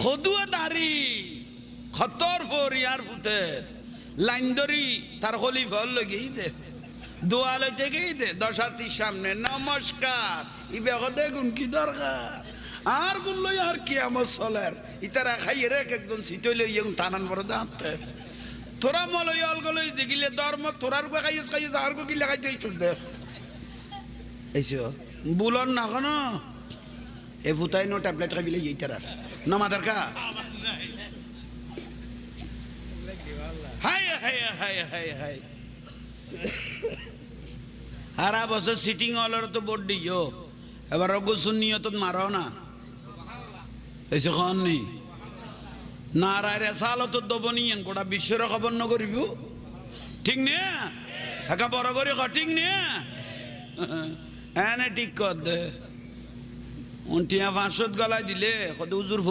খদুয়া দাড়ি খতর ফরিয়ার ফুতের লাইন ধরি তার খলিফার লগেই দে দোয়া লইতে গেই দে দশাতির সামনে নমস্কার ই বেগ দেখুন কি দরকার আর গুণ লই আর কি আমার চলের ইতারা খাইয়ে রেখ একজন শীতই লই টানান বড় দাঁতে তোরা মলই অলগলই দেখিলে ধর্ম তোরার গো খাইস খাইস আর গো কি লাগাইতে চল দে এইসো বুলন না কোন এ ফুতাই নো ট্যাবলেট খাইলে ইতারা না মাদার কা high high high high high হারা বছর সিটিং হলের তো বোর্ড দিও এবার গোসুন নিয়ে তো মারো না এসে কন নেই না রায় সালো তো দেবো নিয়েন গোটা বিশ্বের খবর ন করিব ঠিক নে একা বড় করে ঠিক নে হ্যাঁ ঠিক কর দে 500 গলায় দিলে কত উজুর